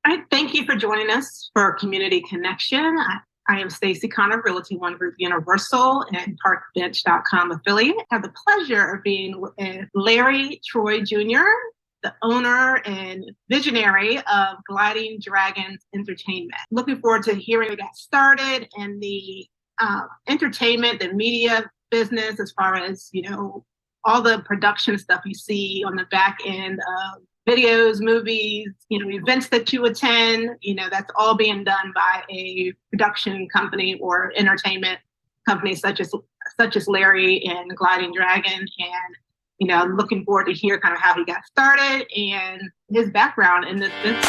All right, thank you for joining us for Community Connection. I am Stacey Connor, Realty One Group Universal and ParkBench.com affiliate. I have the pleasure of being with Larry Troy Jr., the owner and visionary of Gliding Dragons Entertainment. Looking forward to hearing how you got started and the entertainment, the media business, as far as, all the production stuff you see on the back end of videos, movies, events that you attend, that's all being done by a production company or entertainment company such as Larry and Gliding Dragon. And, looking forward to hear kind of how he got started and his background in this business.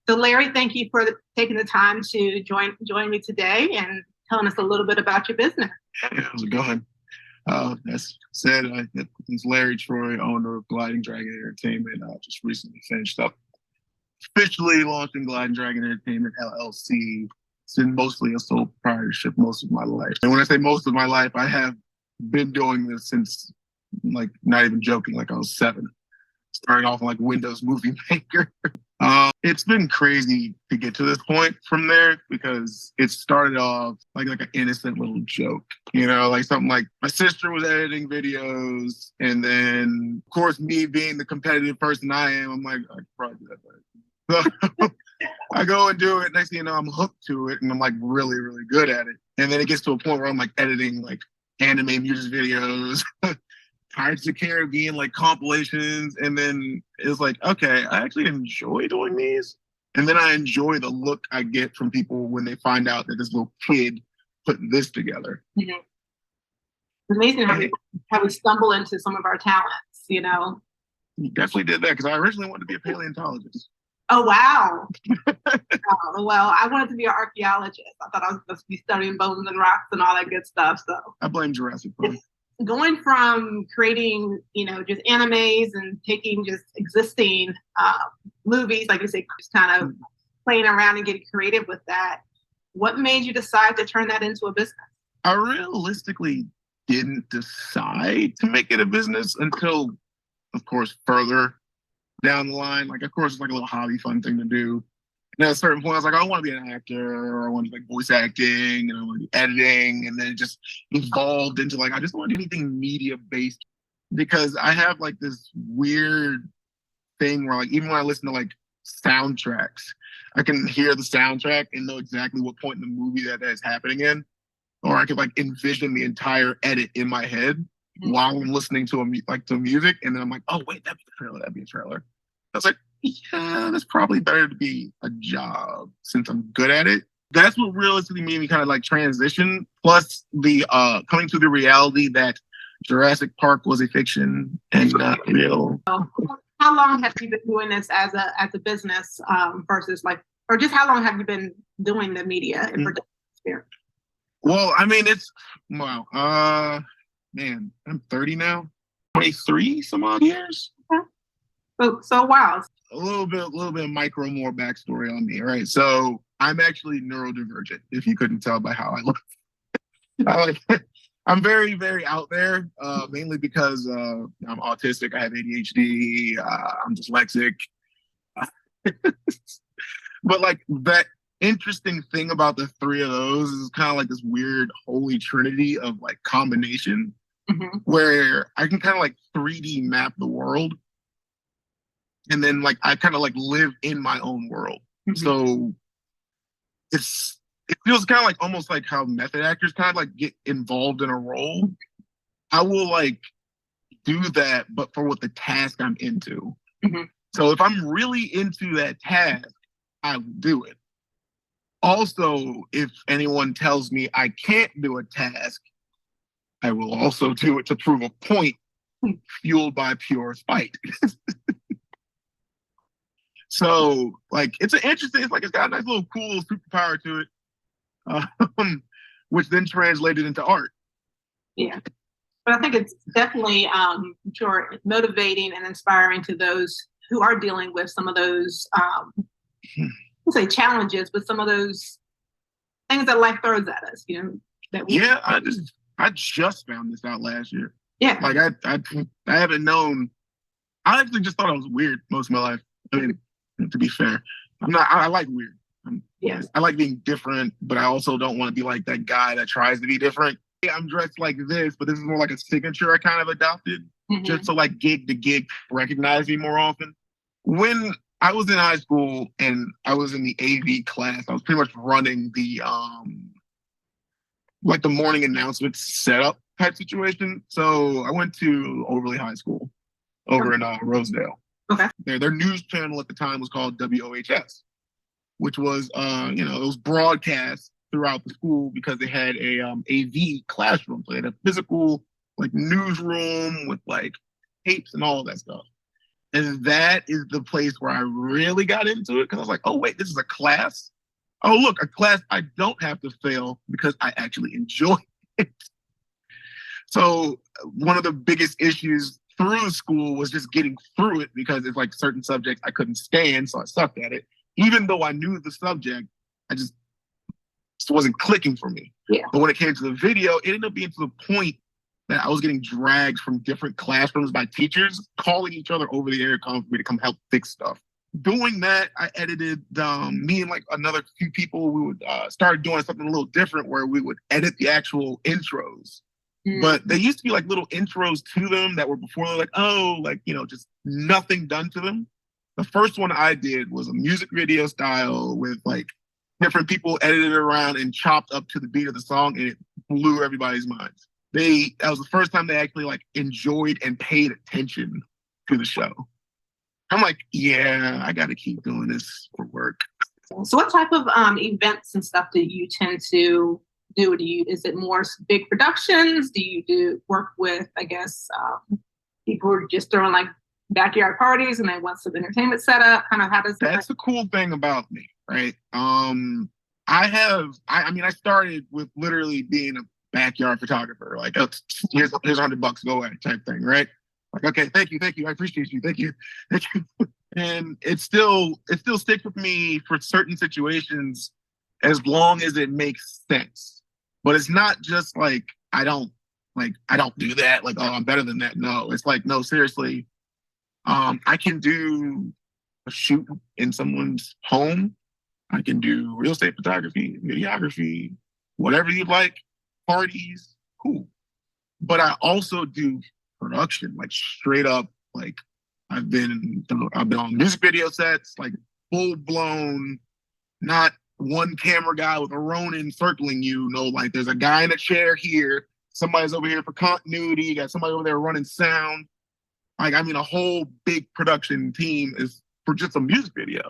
So Larry, thank you for taking the time to join me today and telling us a little bit about your business. Yeah, how's it going? As said, it's Larry Troy, owner of Gliding Dragon Entertainment. Just recently finished up, officially launching Gliding Dragon Entertainment LLC. It's been mostly a sole proprietorship most of my life. And when I say most of my life, I have been doing this since, not even joking, I was 7. Starting off like Windows Movie Maker. It's been crazy to get to this point from there because it started off like an innocent little joke, something like my sister was editing videos, and then of course me being the competitive person I am, I'm like, I could probably do that better. So I go and do it. Next thing you know, I'm hooked to it, and I'm really, really good at it. And then it gets to a point where I'm editing anime music videos. Pirates of the Caribbean, compilations, and then it's okay, I actually enjoy doing these. And then I enjoy the look I get from people when they find out that this little kid put this together. Mm-hmm. It's amazing how we stumble into some of our talents, You definitely did that, because I originally wanted to be a paleontologist. Oh, wow. Oh, well, I wanted to be an archaeologist. I thought I was supposed to be studying bones and rocks and all that good stuff. So I blame Jurassic Park. Going from creating, just animes and taking just existing movies, like you say, just kind of playing around and getting creative with that. What made you decide to turn that into a business? I realistically didn't decide to make it a business until, of course, further down the line. Of course, it's a little hobby, fun thing to do. And at a certain point, I was like, I want to be an actor, or I want to voice acting, and I want to be editing. And then it just evolved into I just want to do anything media based, because I have this weird thing where even when I listen to soundtracks, I can hear the soundtrack and know exactly what point in the movie that is happening in, or I could envision the entire edit in my head while I'm listening to to music, and then I'm like, oh wait, that'd be a trailer. That'd be a trailer. I was like, yeah, that's probably better to be a job since I'm good at it. That's what realistically made me kind of transition. Plus the coming to the reality that Jurassic Park was a fiction and not real. How long have you been doing this as a business versus or just how long have you been doing the media and production experience? Well, wow. Man, I'm 30 now. 23 some odd years. So wow. A little bit of more backstory on me, right? So I'm actually neurodivergent, if you couldn't tell by how I look. I'm very, very out there, mainly because I'm autistic. I have ADHD. I'm dyslexic. But that interesting thing about the three of those is kind of this weird holy trinity of combination, where I can kind of 3D map the world. And then I kind of live in my own world. So it feels kind of almost like how method actors kind of get involved in a role. I will do that, but for what the task I'm into. So if I'm really into that task, I will do it. Also, if anyone tells me I can't do a task, I will also do it to prove a point, fueled by pure spite. So, it's an interesting, it's got a nice little cool superpower to it, which then translated into art. Yeah. But I think it's definitely sure motivating and inspiring to those who are dealing with some of those say challenges, but some of those things that life throws at us, you know, that we. Yeah, I just found this out last year. Yeah. Like I haven't known. I actually just thought I was weird most of my life. I mean, to be fair, I'm not. I like weird. Yes. I like being different, but I also don't want to be like that guy that tries to be different. Yeah, I'm dressed like this, but this is more like a signature I kind of adopted, just so like gig to gig recognize me more often. When I was in high school and I was in the AV class, I was pretty much running the like the morning announcements setup type situation. So I went to Overley High School over in Rosedale. Okay. Their news channel at the time was called WOHS, which was it was broadcast throughout the school because they had a AV classroom. So they had a physical like newsroom with like tapes and all of that stuff. And that is the place where I really got into it because I was like, oh wait, this is a class. Oh look, a class I don't have to fail because I actually enjoy it. So one of the biggest issues through school was just getting through it because it's like certain subjects I couldn't stand, so I sucked at it. Even though I knew the subject, I just wasn't clicking for me. Yeah. But when it came to the video, it ended up being to the point that I was getting dragged from different classrooms by teachers calling each other over the intercom for me to come help fix stuff. Doing that, I edited me and like another few people. We would start doing something a little different where we would edit the actual intros. But there used to be like little intros to them that were before they're like, oh, like, just nothing done to them. The first one I did was a music video style with like different people edited around and chopped up to the beat of the song, and it blew everybody's minds. That was the first time they actually like enjoyed and paid attention to the show. I'm like, yeah, I got to keep doing this for work. So what type of events and stuff do you tend to do? Is it more big productions? Do you work with, I guess, people who are just throwing like backyard parties and they want some entertainment set up? Kind of how does that? That's the cool thing about me, right? I started with literally being a backyard photographer. Like, oh, here's $100, go away type thing, right? Like, okay, thank you, I appreciate you, thank you. And it still sticks with me for certain situations as long as it makes sense. But it's not just like I don't do that. Like, oh, I'm better than that. No, it's like, no, seriously. I can do a shoot in someone's home. I can do real estate photography, videography, whatever you like, parties, cool. But I also do production, like straight up. Like I've been on music video sets, like full blown, not one camera guy with a Ronin circling you. No, like there's a guy in a chair here, somebody's over here for continuity, you got somebody over there running sound. Like, I mean, a whole big production team is for just a music video.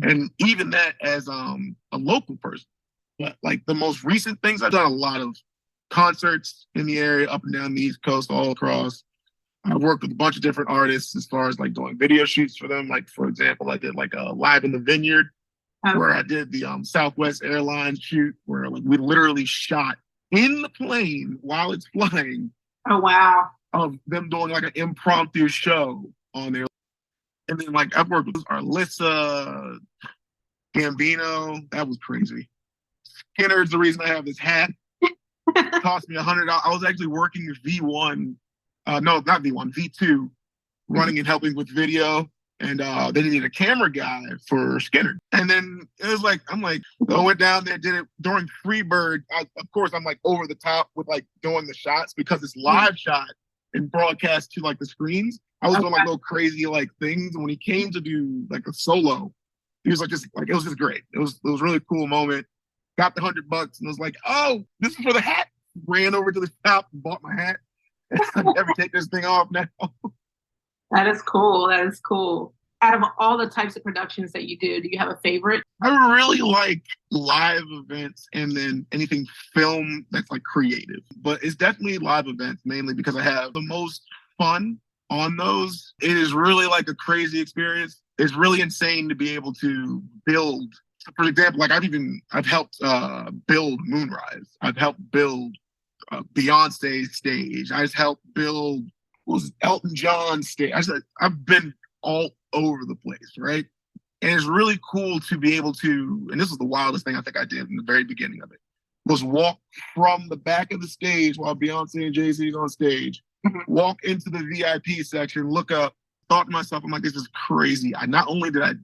And even that as a local person. But like the most recent things, I've done a lot of concerts in the area, up and down the East Coast, all across. I've worked with a bunch of different artists as far as like doing video shoots for them. Like, for example, I did like a Live in the Vineyard where I did the Southwest Airlines shoot where like we literally shot in the plane while it's flying. Oh, wow. Of them doing like an impromptu show on there. And then like I've worked with Arlissa, Gambino. That was crazy. Skinner's the reason I have this hat. It cost me $100. I was actually working with V1. No, not V1, V2, running and helping with video. And they needed a camera guy for Skinner. And then it was like, I went down there, did it during Freebird. Of course, I'm like over the top with like doing the shots because it's live shot and broadcast to like the screens. I was doing like little crazy like things. And when he came to do like a solo, he was like just like it was just great. It was a really cool moment. Got the $100 and was like, oh, this is for the hat. Ran over to the shop and bought my hat. I never take this thing off now. That is cool. That is cool. Out of all the types of productions that you do you have a favorite? I really like live events and then anything film that's like creative. But it's definitely live events, mainly because I have the most fun on those. It is really like a crazy experience. It's really insane to be able to build. For example, like I've helped build Moonrise. I've helped build Beyonce's stage. I've helped build Elton John's stage. I've been all over the place, right? And it's really cool to be able to, and this was the wildest thing I think I did in the very beginning of it, was walk from the back of the stage while Beyonce and Jay-Z's on stage, walk into the VIP section, look up, thought to myself, I'm like, this is crazy. Not only did I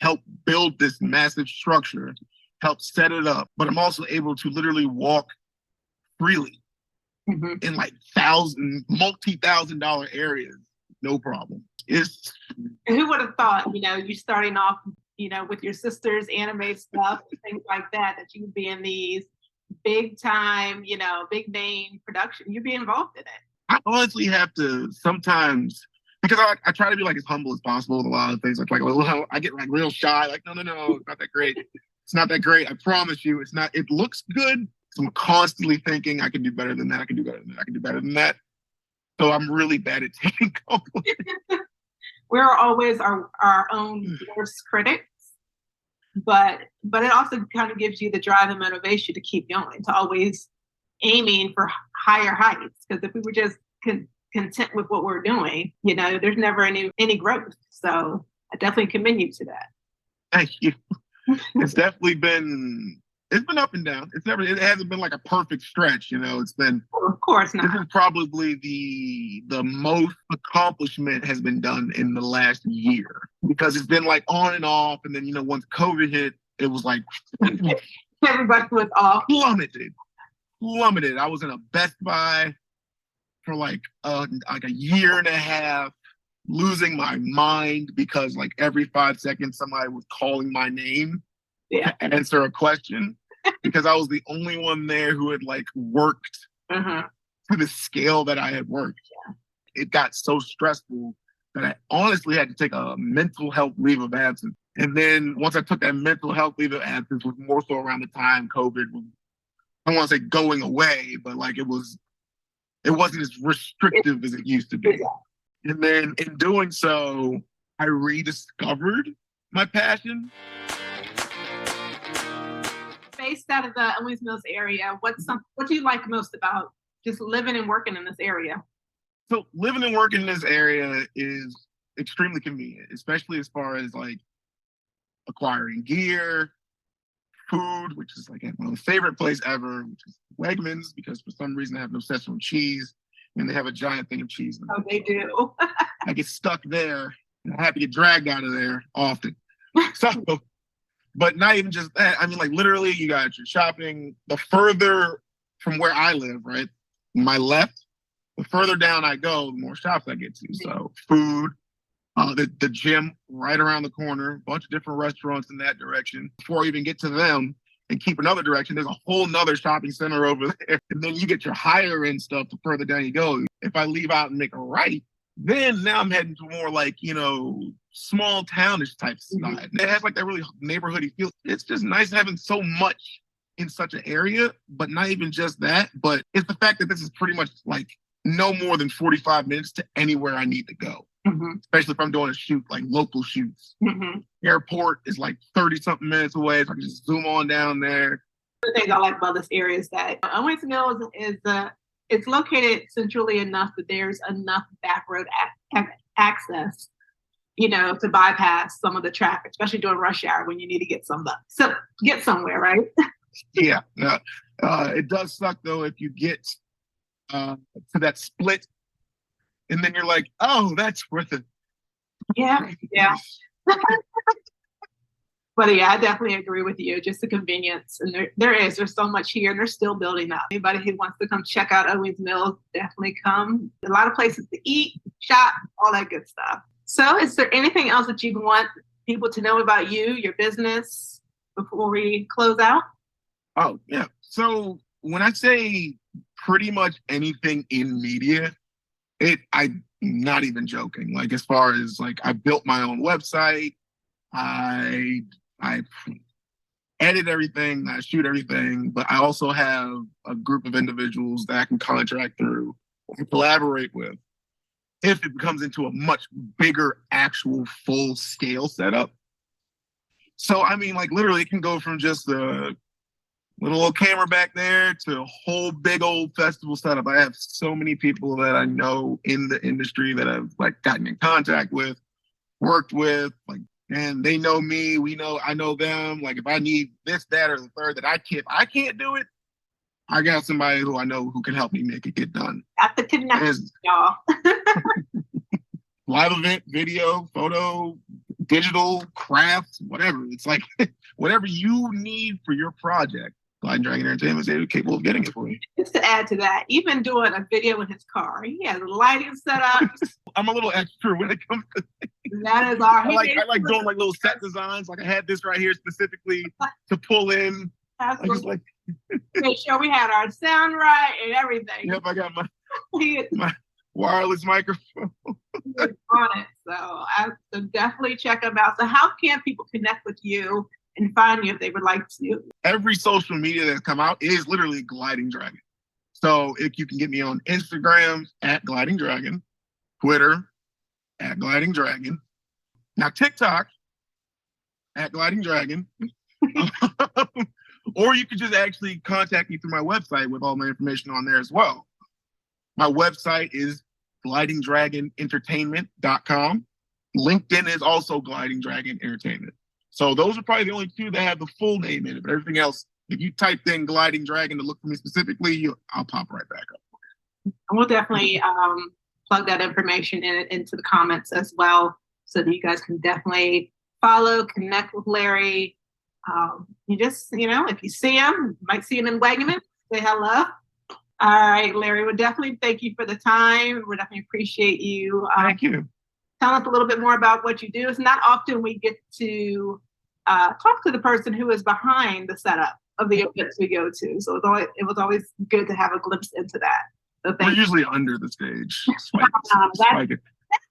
help build this massive structure, help set it up, but I'm also able to literally walk freely in like multi-$1,000 areas, no problem. It's who would have thought, you starting off, with your sister's anime stuff, things like that you would be in these big time, big name production, you'd be involved in it. I honestly have to sometimes, because I try to be like as humble as possible with a lot of things. Like I get like real shy, like, no, it's not that great. It's not that great. I promise you, it's not. It looks good. So I'm constantly thinking I can do better than that. I can do better than that. I can do better than that. So I'm really bad at taking compliments. We're always our own worst critics, but it also kind of gives you the drive and motivation to keep going, to always aiming for higher heights. Because if we were just content with what we're doing, there's never any growth. So I definitely commend you to that. Thank you. It's definitely been up and down. It hasn't been like a perfect stretch, It's been, of course not. This is probably the most accomplishment has been done in the last year, because it's been like on and off. And then, once COVID hit, it was like everybody was off. Plummeted. I was in a Best Buy for like a year and a half, losing my mind because like every 5 seconds somebody was calling my name to answer a question, because I was the only one there who had like worked to the scale that I had worked. It got so stressful that I honestly had to take a mental health leave of absence. And then once I took that mental health leave of absence, was more so around the time COVID was, I don't want to say going away, but like it wasn't as restrictive as it used to be. And then in doing so, I rediscovered my passion. Based out of the Owings Mills area, what do you like most about just living and working in this area? So living and working in this area is extremely convenient, especially as far as like acquiring gear, food, which is like my favorite place ever, which is Wegmans, because for some reason I have an obsession with cheese, and they have a giant thing of cheese. Oh, they do. I get stuck there, and I have to get dragged out of there often. So, but not even just that. I mean, like literally, you got your shopping. The further from where I live, right, my left, the further down I go, the more shops I get to. So food, the gym right around the corner, a bunch of different restaurants in that direction. Before I even get to them and keep another direction, there's a whole nother shopping center over there. And then you get your higher end stuff the further down you go. If I leave out and make a right, then now I'm heading to more like, small townish type side. It has like that really neighborhoody feel. It's just nice having so much in such an area, but not even just that, but it's the fact that this is pretty much like no more than 45 minutes to anywhere I need to go. Especially if I'm doing a shoot, like local shoots. Airport is like 30-something minutes away, so I can just zoom on down there. The things I like about this area is that Owings Mills is it's located centrally enough that there's enough back road access, to bypass some of the traffic, especially during rush hour when you need to get somewhere, right? Yeah. It does suck though if you get to that split, and then you're like, oh, that's worth it. Yeah. But yeah, I definitely agree with you. Just the convenience, and there's so much here, and they're still building up. Anybody who wants to come check out Owings Mills, definitely come. A lot of places to eat, shop, all that good stuff. So, is there anything else that you want people to know about you, your business, before we close out? Oh yeah. So when I say pretty much anything in media, I'm not even joking. Like as far as like I built my own website, I edit everything, I shoot everything, but I also have a group of individuals that I can contract through or collaborate with if it becomes into a much bigger actual full scale setup. So I mean, like literally it can go from just a little old camera back there to a whole big old festival setup. I have so many people that I know in the industry that I've like gotten in contact with, worked with, like and they know me. I know them. Like if I need this, that, or the third that I can't do it. I got somebody who I know who can help me make it get done. Got the connection, y'all. Live event, video, photo, digital, crafts, whatever. It's like whatever you need for your project, Gliding Dragon Entertainment is capable of getting it for you. Just to add to that, even doing a video in his car, he has lighting set up. I'm a little extra when it comes to that is our. I like doing like little set designs. Like I had this right here specifically to pull in. I just like make sure we had our sound right and everything. Yep, I got my wireless microphone on it. So I would definitely check them out. So how can people connect with you and find you if they would like to? Every social media that's come out is literally Gliding Dragon. So if you can get me on Instagram at Gliding Dragon, Twitter at Gliding Dragon, now TikTok at Gliding Dragon, or you could just actually contact me through my website with all my information on there as well. My website is glidingdragonentertainment.com. LinkedIn is also Gliding Dragon Entertainment. So those are probably the only two that have the full name in it. But everything else, if you typed in Gliding Dragon to look for me specifically, I'll pop right back up. And we'll definitely plug that information into the comments as well, so that you guys can definitely follow, connect with Larry. You just, if you see him, you might see him in Wegmans, say hello. All right, Larry, we definitely thank you for the time. We definitely appreciate you. Thank you. Tell us a little bit more about what you do. It's not often we get to talk to the person who is behind the setup of the events we go to. So it was always good to have a glimpse into that. So we're usually under the stage. That's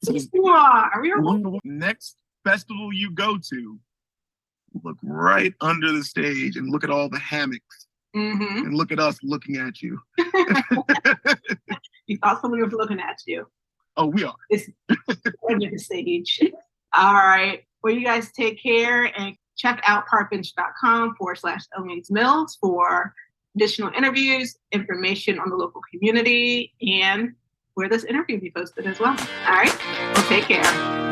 who you are. Next festival you go to, look right under the stage and look at all the hammocks. Mm-hmm. And look at us looking at you. You thought someone was looking at you. Oh, we are. It's under the stage. All right. Well, you guys take care and check out parkbench.com/Owings Mills for additional interviews, information on the local community, and where this interview will be posted as well. All right. Well, take care.